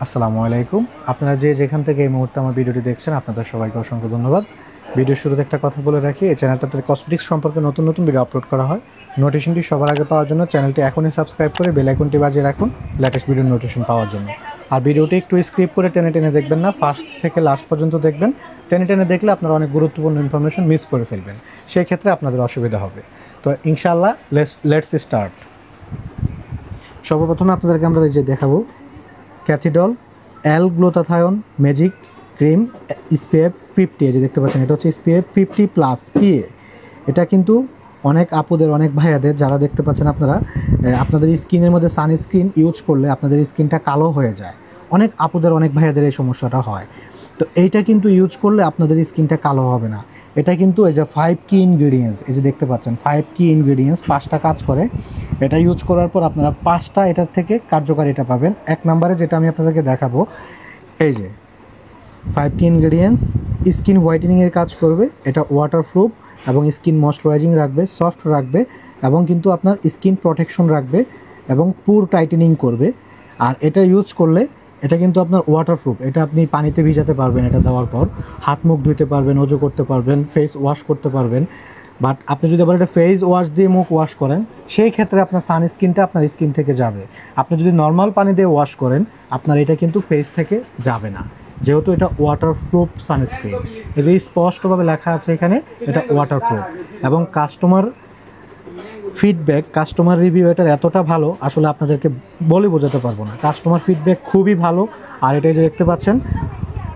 আসসালামু আলাইকুম। আপনারা যে যেখান থেকে এই মুহূর্তে আমার ভিডিওটি দেখছেন আপনাদের সবাইকে অসংখ্য ধন্যবাদ। ভিডিওর শুরুতে একটা কথা বলে রাখি, এই চ্যানেলটাতে কসমেটিক্স সম্পর্কে নতুন নতুন ভিডিও আপলোড করা হয়। নোটিফিকেশনটি সবার আগে পাওয়ার জন্য চ্যানেলটি এখনই সাবস্ক্রাইব করে বেল আইকনটি বাজিয়ে রাখুন লেটেস্ট ভিডিওর নোটিফিকেশন পাওয়ার জন্য। আর ভিডিওটি একটু স্কিপ করে টেনে টেনে দেখবেন না, ফার্স্ট থেকে লাস্ট পর্যন্ত দেখবেন। টেনে টেনে দেখলে আপনারা অনেক গুরুত্বপূর্ণ ইনফরমেশন মিস করে ফেলবেন, সেই ক্ষেত্রে আপনাদের অসুবিধা হবে। তো ইনশাআল্লাহ লেটস স্টার্ট। সর্বপ্রথমে আপনাদেরকে আমরা এই যে দেখাবো ক্যাথিডল অ্যাল-গ্লুটাথায়োন ম্যাজিক ক্রিম SPF 50। এই যে দেখতে পাচ্ছেন, এটা হচ্ছে SPF 50+ PA। এটা কিন্তু অনেক আপুদের, অনেক ভাইয়াদের, যারা দেখতে পাচ্ছেন আপনারা আপনাদের স্কিনের মধ্যে সানস্ক্রিন ইউজ করলে আপনাদের স্কিনটা কালো হয়ে যায়। অনেক আপুদের, অনেক ভাইয়াদের এই সমস্যাটা হয়। তো এইটা কিন্তু ইউজ করলে আপনাদের স্কিনটা কালো হবে না। এটা কিন্তু এই যে 5 কি ইনগ্রিডিয়েন্টস, এই যে দেখতে পাচ্ছেন 5 কি ইনগ্রিডিয়েন্টস, 5টা কাজ করে। এটা ইউজ করার পর আপনারা 5টা এটার থেকে কার্যকারিতা পাবেন। এক নম্বরে যেটা আমি আপনাদেরকে দেখাবো, এই যে 5 কি ইনগ্রিডিয়েন্টস স্কিন হোয়াইটেনিংয়ের কাজ করবে। এটা ওয়াটারপ্রুফ এবং স্কিন ময়শ্চারাইজিং রাখবে, সফট রাখবে এবং কিন্তু আপনার স্কিন প্রোটেকশন রাখবে এবং পুর টাইটেনিং করবে। আর এটা ইউজ করলে এটা কিন্তু আপনার ওয়াটারপ্রুফ, এটা আপনি পানিতে ভিজাতে পারবেন, এটা দেওয়ার পর হাত মুখ ধুতে পারবেন, ওজো করতে পারবেন, ফেস ওয়াশ করতে পারবেন। বাট আপনি যদি আবার এটা ফেস ওয়াশ দিয়ে মুখ ওয়াশ করেন, সেই ক্ষেত্রে আপনার সানস্ক্রিনটা আপনার স্কিন থেকে যাবে। আপনি যদি নর্মাল পানি দিয়ে ওয়াশ করেন, আপনার এটা কিন্তু ফেস থেকে যাবে না, যেহেতু এটা ওয়াটারপ্রুফ সানস্ক্রিন। এই স্পষ্টভাবে লেখা আছে এখানে এটা ওয়াটারপ্রুফ। এবং কাস্টমার ফিডব্যাক, কাস্টমার রিভিউ এটার এতটা ভালো, আসলে আপনাদেরকে বলে বোঝাতে পারবো না। কাস্টমার ফিডব্যাক খুবই ভালো। আর এটা যে দেখতে পাচ্ছেন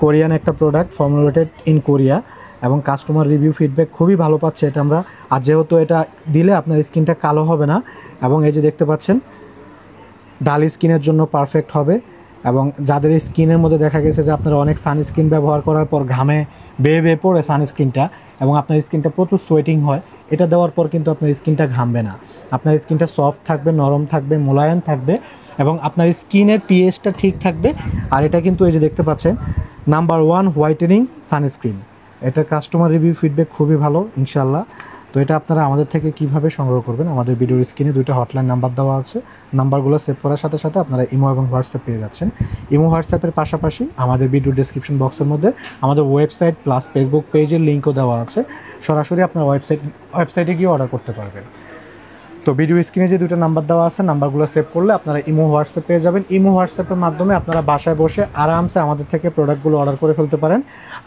কোরিয়ান একটা প্রোডাক্ট, ফর্মুলেটেড ইন কোরিয়া, এবং কাস্টমার রিভিউ ফিডব্যাক খুবই ভালো পাচ্ছে এটা আমরা। আর যেহেতু এটা দিলে আপনার স্কিনটা কালো হবে না, এবং এই যে দেখতে পাচ্ছেন ডাল স্কিনের জন্য পারফেক্ট হবে। এবং যাদের স্কিনের মধ্যে দেখা গেছে যে আপনারা অনেক সানস্ক্রিন ব্যবহার করার পর ঘামে বেয়ে বেয়ে পড়ে সানস্ক্রিনটা, এবং আপনার স্কিনটা প্রচুর সোয়েটিং হয়, এটা দেওয়ার পর কিন্তু আপনার স্কিনটা ঘামবে না। আপনার স্কিনটা সফট থাকবে, নরম থাকবে, মোলায়েম থাকবে এবং আপনার স্কিনের পিএইচটা ঠিক থাকবে। আর এটা কিন্তু এই যে দেখতে পাচ্ছেন নাম্বার 1 হোয়াইটেনিং সানস্ক্রিন। এটা কাস্টমার রিভিউ ফিডব্যাক খুবই ভালো ইনশাআল্লাহ। তো এটা আপনারা আমাদের থেকে কিভাবে সংগ্রহ করবেন, আমাদের ভিডিওর স্ক্রিনে 2টা হটলাইন নাম্বার দেওয়া আছে। নাম্বারগুলো সেভ করার সাথে সাথে আপনারা ইমো এবং হোয়াটসঅ্যাপ পেয়ে যাচ্ছেন। ইমো হোয়াটসঅ্যাপের পাশাপাশি আমাদের ভিডিও ডেসক্রিপশন বক্সের মধ্যে আমাদের ওয়েবসাইট প্লাস ফেসবুক পেজের লিঙ্কও দেওয়া আছে। সরাসরি আপনার ওয়েবসাইটে গিয়ে অর্ডার করতে পারবেন। তো ভিডিও স্ক্রিনে যে 2টা নাম্বার দেওয়া আছে, নাম্বারগুলো সেভ করলে আপনারা ইমো হোয়াটসঅ্যাপ পেয়ে যাবেন। ইমো হোয়াটসঅ্যাপের মাধ্যমে আপনারা বাসায় বসে আরামসে আমাদের থেকে প্রোডাক্টগুলো অর্ডার করে ফেলতে পারেন।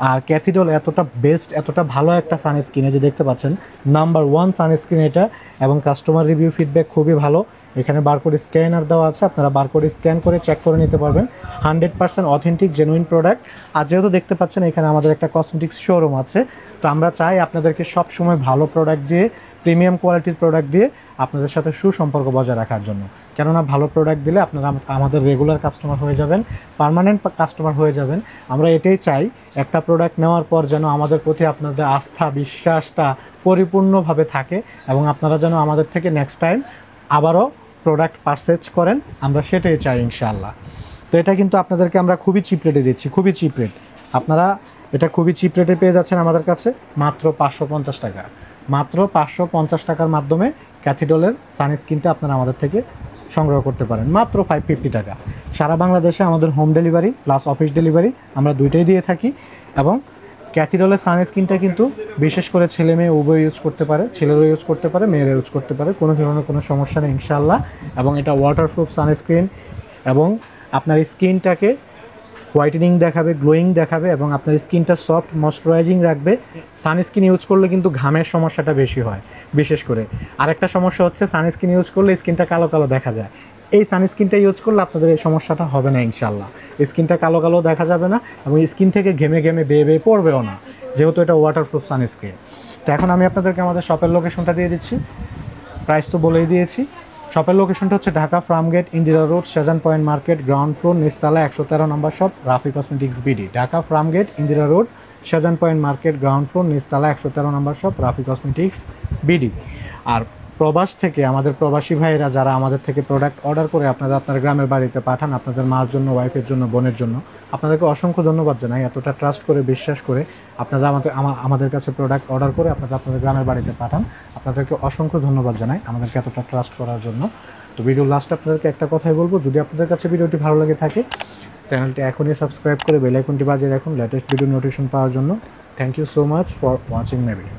আর ক্যাথিডল এতটা বেস্ট, এতটা ভালো একটা সানস্ক্রিন, যে দেখতে পাচ্ছেন নাম্বার 1 সানস্ক্রিন এটা, এবং কাস্টমার রিভিউ ফিডব্যাক খুবই ভালো। এখানে বারকোড স্ক্যানার দেওয়া আছে, আপনারা বারকোড স্ক্যান করে চেক করে নিতে পারবেন। 100% অথেন্টিক জেনুইন প্রোডাক্ট। আর যেহেতু দেখতে পাচ্ছেন এখানে আমাদের একটা কসমেটিক্স শোরুম আছে, তো আমরা চাই আপনাদেরকে সবসময় ভালো প্রোডাক্ট দিয়ে, প্রিমিয়াম কোয়ালিটির প্রোডাক্ট দিয়ে আপনাদের সাথে সুসম্পর্ক বজায় রাখার জন্য। কেননা ভালো প্রোডাক্ট দিলে আপনারা আমাদের রেগুলার কাস্টমার হয়ে যাবেন, পার্মানেন্ট কাস্টমার হয়ে যাবেন। আমরা এটাই চাই, একটা প্রোডাক্ট নেওয়ার পর যেন আমাদের প্রতি আপনাদের আস্থা, বিশ্বাসটা পরিপূর্ণভাবে থাকে, এবং আপনারা যেন আমাদের থেকে নেক্সট টাইম আবারও প্রোডাক্ট পারচেজ করেন, আমরা সেটাই চাই ইনশাআল্লাহ। তো এটা কিন্তু আপনাদেরকে আমরা খুবই চিপ রেটে দিচ্ছি, খুবই চিপ রেট। আপনারা এটা খুবই চিপ রেটে পেয়ে যাচ্ছেন আমাদের কাছে, মাত্র 550 টাকা। মাত্র 550 টাকার মাধ্যমে ক্যাথিডলের সানস্ক্রিনটা আপনারা আমাদের থেকে সংগ্রহ করতে পারেন, মাত্র 550 টাকা। সারা বাংলাদেশে আমাদের home delivery plus office delivery আমরা দুইটাই দিয়ে থাকি। এবং ক্যাথিডলের সানস্ক্রিনটা কিন্তু বিশেষ করে ছেলে মেয়ে উভয় ইউজ করতে পারে, ছেলেরাও ইউজ করতে পারে, মেয়েরা ইউজ করতে পারে, কোনো ধরনের কোনো সমস্যা নেই ইনশাআল্লাহ। এবং এটা ওয়াটারপ্রুফ সানস্ক্রিন, এবং আপনার স্কিনটাকে হোয়াইটেনিং দেখাবে, গ্লোয়িং দেখাবে, এবং আপনার স্কিনটা সফট ময়শ্চারাইজিং রাখবে। সানস্ক্রিন ইউজ করলে কিন্তু ঘামের সমস্যাটা বেশি হয় বিশেষ করে। আরেকটা সমস্যা হচ্ছে সানস্ক্রিন ইউজ করলে স্কিনটা কালো কালো দেখা যায়। এই সানস্ক্রিনটা ইউজ করলে আপনাদের এই সমস্যাটা হবে না ইনশাআল্লাহ। স্কিনটা কালো কালো দেখা যাবে না, এবং স্কিন থেকে ঘেমে ঘেমে বেয়ে বেয়ে পড়বেও না, যেহেতু এটা ওয়াটারপ্রুফ সানস্ক্রিন। তো এখন আমি আপনাদেরকে আমাদের শপের লোকেশনটা দিয়ে দিচ্ছি, প্রাইস তো বলেই দিয়েছি। শপের লোকেশনটা হচ্ছে Dhaka Farmgate, Indira road, Shahjahan point market, ground floor, নিচতলা, 113 number shop, Rafi cosmetics BD. Dhaka Farmgate, Indira road, Shahjahan point market, ground floor, নিচতলা, 113 number shop, Rafi cosmetics BD. আর প্রবাস থেকে আমাদের প্রবাসী ভাইয়েরা যারা আমাদের থেকে প্রোডাক্ট অর্ডার করে আপনারা আপনার গ্রামের বাড়িতে পাঠান, আপনাদের মার জন্য, ওয়াইফের জন্য, বোনের জন্য, আপনাদেরকে অসংখ্য ধন্যবাদ জানাই। এতটা ট্রাস্ট করে, বিশ্বাস করে আপনারা আমাদের কাছে প্রোডাক্ট অর্ডার করে আপনারা আপনাদের গ্রামের বাড়িতে পাঠান, আপনাদেরকে অসংখ্য ধন্যবাদ জানাই আমাদেরকে এতটা ট্রাস্ট করার জন্য। তো ভিডিও লাস্টে আপনাদেরকে একটা কথাই বলবো, যদি আপনাদের কাছে ভিডিওটি ভালো লাগে থাকে চ্যানেলটি এখনই সাবস্ক্রাইব করে বেল আইকনটি বাজিয়ে রাখুন লেটেস্ট ভিডিও নোটিফিকেশন পাওয়ার জন্য। Thank you so much for watching my video.